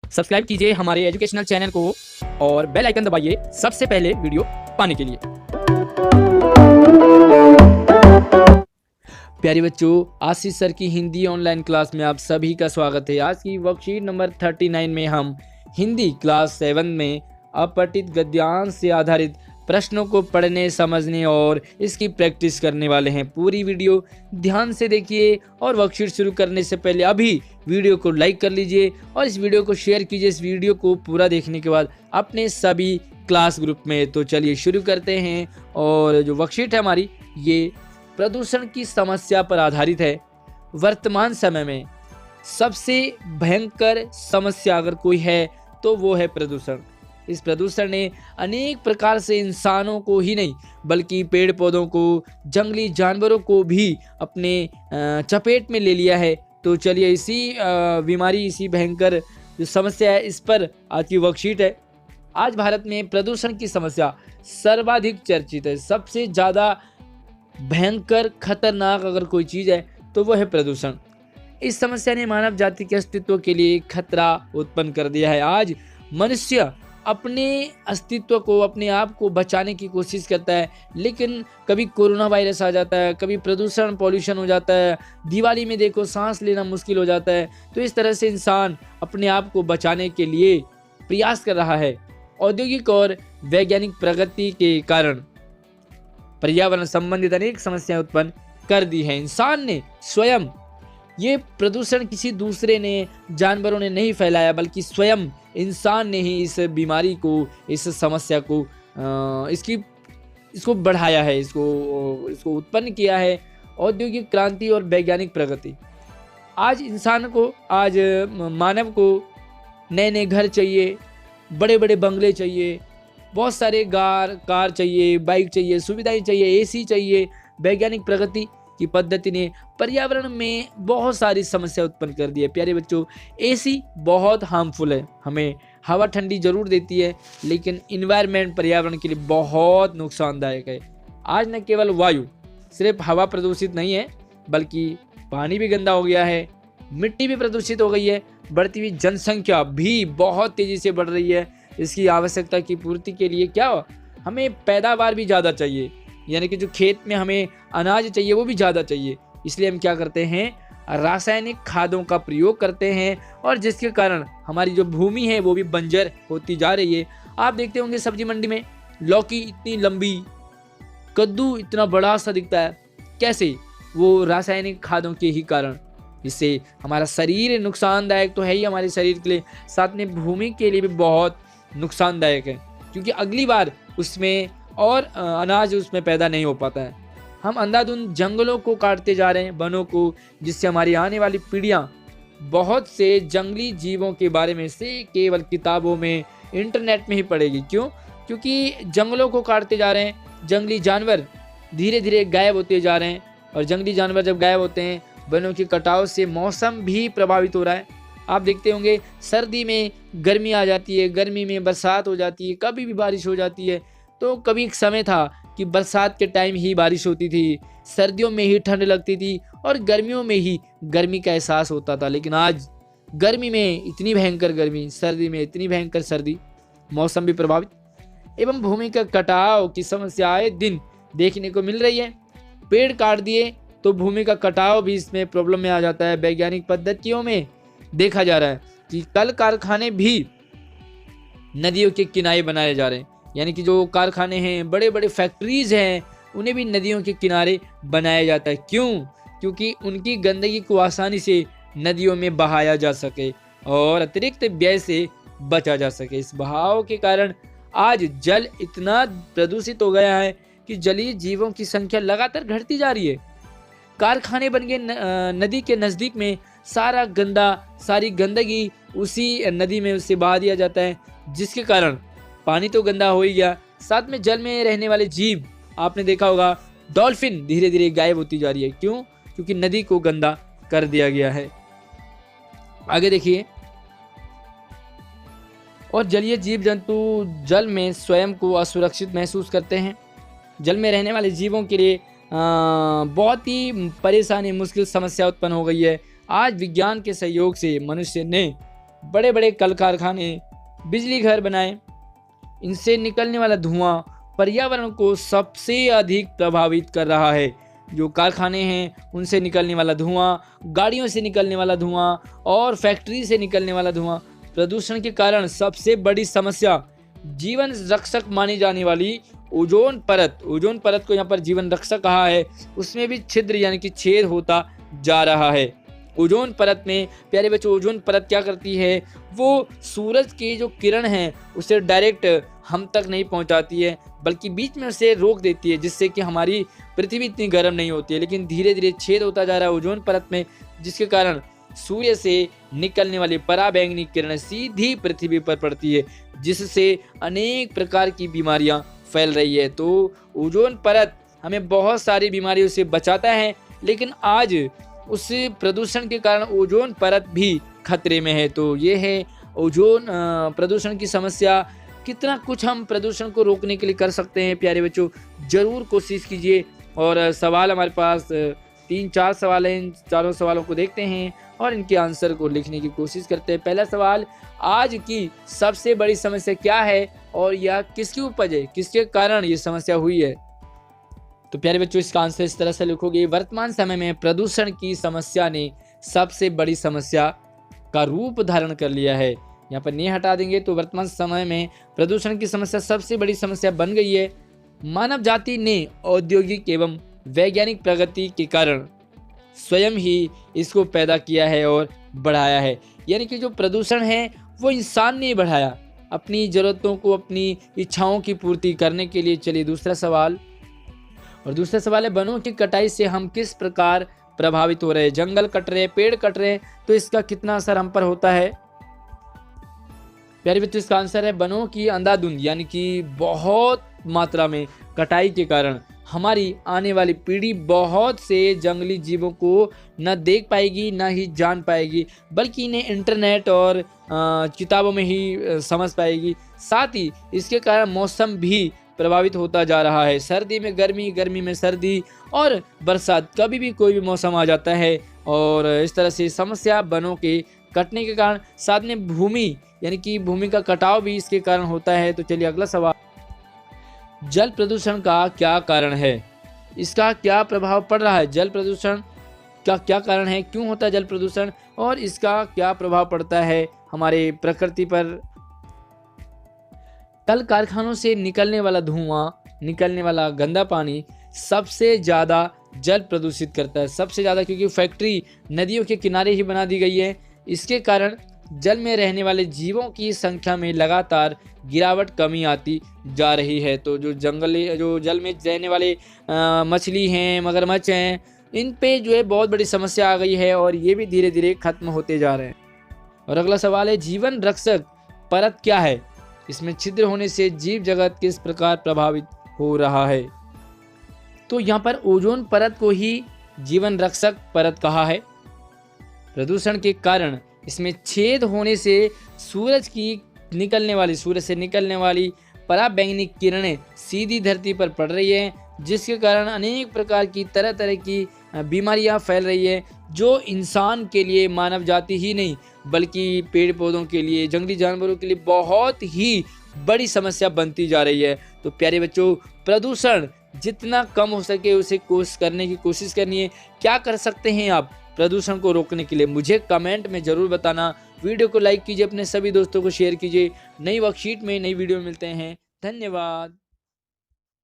Subscribe कीजिए हमारे educational channel को और बेल आइकन दबाइए सबसे पहले वीडियो पाने के लिए। प्यारे बच्चों, आशीष सर की हिंदी ऑनलाइन क्लास में आप सभी का स्वागत है। आज की वर्कशीट नंबर 39 में हम हिंदी क्लास 7 में अपठित गद्यांश से आधारित प्रश्नों को पढ़ने, समझने और इसकी प्रैक्टिस करने वाले हैं। पूरी वीडियो ध्यान से देखिए और वर्कशीट शुरू करने से पहले अभी वीडियो को लाइक कर लीजिए और इस वीडियो को शेयर कीजिए। इस वीडियो को पूरा देखने के बाद अपने सभी क्लास ग्रुप में। तो चलिए शुरू करते हैं। और जो वर्कशीट है हमारी, ये प्रदूषण की समस्या पर आधारित है। वर्तमान समय में सबसे भयंकर समस्या अगर कोई है तो वो है प्रदूषण। इस प्रदूषण ने अनेक प्रकार से इंसानों को ही नहीं बल्कि पेड़ पौधों को, जंगली जानवरों को भी अपने चपेट में ले लिया है। तो चलिए इसी बीमारी, इसी भयंकर जो समस्या है, इस पर आज की वर्कशीट है। आज भारत में प्रदूषण की समस्या सर्वाधिक चर्चित है। सबसे ज़्यादा भयंकर, खतरनाक अगर कोई चीज़ है तो वो है प्रदूषण। इस समस्या ने मानव जाति के अस्तित्व के लिए खतरा उत्पन्न कर दिया है। आज मनुष्य अपने अस्तित्व को, अपने आप को बचाने की कोशिश करता है, लेकिन कभी कोरोना वायरस आ जाता है, कभी प्रदूषण, पॉल्यूशन हो जाता है, दिवाली में देखो सांस लेना मुश्किल हो जाता है। तो इस तरह से इंसान अपने आप को बचाने के लिए प्रयास कर रहा है। औद्योगिक और वैज्ञानिक प्रगति के कारण पर्यावरण संबंधित अनेक समस्याएं उत्पन्न कर दी हैं। इंसान ने स्वयं, ये प्रदूषण किसी दूसरे ने, जानवरों ने नहीं फैलाया, बल्कि स्वयं इंसान ने ही इस बीमारी को, इस समस्या को, इसको बढ़ाया है, इसको उत्पन्न किया है। औद्योगिक क्रांति और वैज्ञानिक प्रगति। आज इंसान को, आज मानव को नए नए घर चाहिए, बड़े बड़े बंगले चाहिए, बहुत सारे कार चाहिए, बाइक चाहिए, सुविधाएं चाहिए, एसी चाहिए। वैज्ञानिक प्रगति की पद्धति ने पर्यावरण में बहुत सारी समस्या उत्पन्न कर दी है। प्यारे बच्चों, एसी बहुत हार्मफुल है। हमें हवा ठंडी जरूर देती है, लेकिन इन्वायरमेंट, पर्यावरण के लिए बहुत नुकसानदायक है। आज न केवल वायु, सिर्फ हवा प्रदूषित नहीं है, बल्कि पानी भी गंदा हो गया है, मिट्टी भी प्रदूषित हो गई है। बढ़ती हुई जनसंख्या भी बहुत तेजी से बढ़ रही है। इसकी आवश्यकता की पूर्ति के लिए क्या हो, हमें पैदावार भी ज़्यादा चाहिए, यानी कि जो खेत में हमें अनाज चाहिए वो भी ज़्यादा चाहिए। इसलिए हम क्या करते हैं, रासायनिक खादों का प्रयोग करते हैं, और जिसके कारण हमारी जो भूमि है वो भी बंजर होती जा रही है। आप देखते होंगे सब्जी मंडी में लौकी इतनी लंबी, कद्दू इतना बड़ा सा दिखता है, कैसे? वो रासायनिक खादों के ही कारण। इससे हमारा शरीर नुकसानदायक तो है ही हमारे शरीर के लिए, साथ में भूमि के लिए भी बहुत नुकसानदायक है, क्योंकि अगली बार उसमें और अनाज उसमें पैदा नहीं हो पाता है। हम अंधाधुंध जंगलों को काटते जा रहे हैं, वनों को, जिससे हमारी आने वाली पीढ़ियां बहुत से जंगली जीवों के बारे में से केवल किताबों में, इंटरनेट में ही पढ़ेगी। क्यों? क्योंकि जंगलों को काटते जा रहे हैं, जंगली जानवर धीरे धीरे गायब होते जा रहे हैं, और जंगली जानवर जब गायब होते हैं, वनों के कटाव से मौसम भी प्रभावित हो रहा है। आप देखते होंगे सर्दी में गर्मी आ जाती है, गर्मी में बरसात हो जाती है, कभी भी बारिश हो जाती है। तो कभी एक समय था कि बरसात के टाइम ही बारिश होती थी, सर्दियों में ही ठंड लगती थी, और गर्मियों में ही गर्मी का एहसास होता था। लेकिन आज गर्मी में इतनी भयंकर गर्मी, सर्दी में इतनी भयंकर सर्दी, मौसम भी प्रभावित एवं भूमि का कटाव की समस्या आए दिन देखने को मिल रही है। पेड़ काट दिए तो भूमि का कटाव भी इसमें प्रॉब्लम में आ जाता है। वैज्ञानिक पद्धतियों में देखा जा रहा है कि कल कारखाने भी नदियों के किनारे बनाए जा रहे हैं, यानी कि जो कारखाने हैं, बड़े बड़े फैक्ट्रीज हैं, उन्हें भी नदियों के किनारे बनाया जाता है। क्यों? क्योंकि उनकी गंदगी को आसानी से नदियों में बहाया जा सके और अतिरिक्त व्यय से बचा जा सके। इस बहाव के कारण आज जल इतना प्रदूषित हो गया है कि जलीय जीवों की संख्या लगातार घटती जा रही है। कारखाने बन गए नदी के नज़दीक में, सारी गंदगी उसी नदी में उससे बहा दिया जाता है, जिसके कारण पानी तो गंदा हो ही गया, साथ में जल में रहने वाले जीव, आपने देखा होगा डॉल्फिन धीरे धीरे गायब होती जा रही है। क्यों? क्योंकि नदी को गंदा कर दिया गया है। आगे देखिए, और जलीय जीव जंतु जल में स्वयं को असुरक्षित महसूस करते हैं। जल में रहने वाले जीवों के लिए बहुत ही परेशानी, मुश्किल समस्या उत्पन्न हो गई है। आज विज्ञान के सहयोग से मनुष्य ने बड़े बड़े कल कारखाने, बिजली घर बनाएं। इनसे निकलने वाला धुआं पर्यावरण को सबसे अधिक प्रभावित कर रहा है। जो कारखाने हैं उनसे निकलने वाला धुआं, गाड़ियों से निकलने वाला धुआं और फैक्ट्री से निकलने वाला धुआं, प्रदूषण के कारण सबसे बड़ी समस्या जीवन रक्षक मानी जाने वाली ओजोन परत को यहाँ पर जीवन रक्षक कहा है, उसमें भी छिद्र यानी कि छेद होता जा रहा है। ओजोन परत में प्यारे बच्चों, ओजोन परत क्या करती है, वो सूरज की जो किरण है उसे डायरेक्ट हम तक नहीं पहुंचाती है, बल्कि बीच में उसे रोक देती है, जिससे कि हमारी पृथ्वी इतनी गर्म नहीं होती है। लेकिन धीरे धीरे छेद होता जा रहा है ओजोन परत में, जिसके कारण सूर्य से निकलने वाली पराबैंगनी किरणें सीधी पृथ्वी पर पड़ती है, जिससे अनेक प्रकार की बीमारियां फैल रही है। तो ओजोन परत हमें बहुत सारी बीमारियों से बचाता है, लेकिन आज उस प्रदूषण के कारण ओजोन परत भी खतरे में है। तो ये है ओजोन प्रदूषण की समस्या। कितना कुछ हम प्रदूषण को रोकने के लिए कर सकते हैं प्यारे बच्चों, ज़रूर कोशिश कीजिए। और सवाल हमारे पास 3-4 सवाल हैं, इन चारों सवालों को देखते हैं और इनके आंसर को लिखने की कोशिश करते हैं। पहला सवाल, आज की सबसे बड़ी समस्या क्या है और यह किसकी उपज है, किसके कारण ये समस्या हुई है? तो प्यारे बच्चों, इसका आंसर इस तरह से लिखोगे, वर्तमान समय में प्रदूषण की समस्या ने सबसे बड़ी समस्या का रूप धारण कर लिया है। यहाँ पर नहीं हटा देंगे तो वर्तमान समय में प्रदूषण की समस्या सबसे बड़ी समस्या बन गई है। मानव जाति ने औद्योगिक एवं वैज्ञानिक प्रगति के कारण स्वयं ही इसको पैदा किया है और बढ़ाया है। यानी कि जो प्रदूषण है वो इंसान ने बढ़ाया अपनी ज़रूरतों को, अपनी इच्छाओं की पूर्ति करने के लिए। चलिए दूसरा सवाल, और दूसरा सवाल है, वनों की कटाई से हम किस प्रकार प्रभावित हो रहे हैं? जंगल कट रहे हैं, पेड़ कट रहे हैं, तो इसका कितना असर हम पर होता है? प्यारे बच्चों, इसका आंसर है वनों की अंधाधुंध यानी कि बहुत मात्रा में कटाई के कारण हमारी आने वाली पीढ़ी बहुत से जंगली जीवों को न देख पाएगी, न ही जान पाएगी, बल्कि इन्हें इंटरनेट और किताबों में ही समझ पाएगी। साथ ही इसके कारण मौसम भी प्रभावित होता जा रहा है। सर्दी में गर्मी, गर्मी में सर्दी और बरसात, कभी भी कोई भी मौसम आ जाता है। और इस तरह से समस्या वनों के कटने के कारण, साथ में भूमि यानी कि भूमि का कटाव भी इसके कारण होता है। तो चलिए अगला सवाल, जल प्रदूषण का क्या कारण है? इसका क्या प्रभाव पड़ रहा है? जल प्रदूषण का क्या कारण है, क्यों होता है जल प्रदूषण और इसका क्या प्रभाव पड़ता है हमारे प्रकृति पर? कल कारखानों से निकलने वाला धुआं, निकलने वाला गंदा पानी सबसे ज़्यादा जल प्रदूषित करता है, सबसे ज़्यादा, क्योंकि फैक्ट्री नदियों के किनारे ही बना दी गई है। इसके कारण जल में रहने वाले जीवों की संख्या में लगातार गिरावट, कमी आती जा रही है। तो जो जल में रहने वाले मछली हैं, मगरमच्छ हैं, इन पे जो है बहुत बड़ी समस्या आ गई है और ये भी धीरे धीरे खत्म होते जा रहे हैं। और अगला सवाल है, जीवन रक्षक परत क्या है? इसमें छिद्र होने से जीव जगत किस प्रकार प्रभावित हो रहा है? तो यहाँ पर ओजोन परत को ही जीवन रक्षक परत कहा है। प्रदूषण के कारण इसमें छेद होने से सूरज से निकलने वाली पराबैंगनी किरणें सीधी धरती पर पड़ रही हैं, जिसके कारण अनेक प्रकार की तरह तरह की बीमारियां फैल रही है, जो इंसान के लिए, मानव जाति ही नहीं बल्कि पेड़ पौधों के लिए, जंगली जानवरों के लिए बहुत ही बड़ी समस्या बनती जा रही है। तो प्यारे बच्चों, प्रदूषण जितना कम हो सके उसे करने की कोशिश करनी है। क्या कर सकते हैं आप प्रदूषण को रोकने के लिए? मुझे कमेंट में ज़रूर बताना। वीडियो को लाइक कीजिए, अपने सभी दोस्तों को शेयर कीजिए। नई वर्कशीट में नई वीडियो मिलते हैं। धन्यवाद।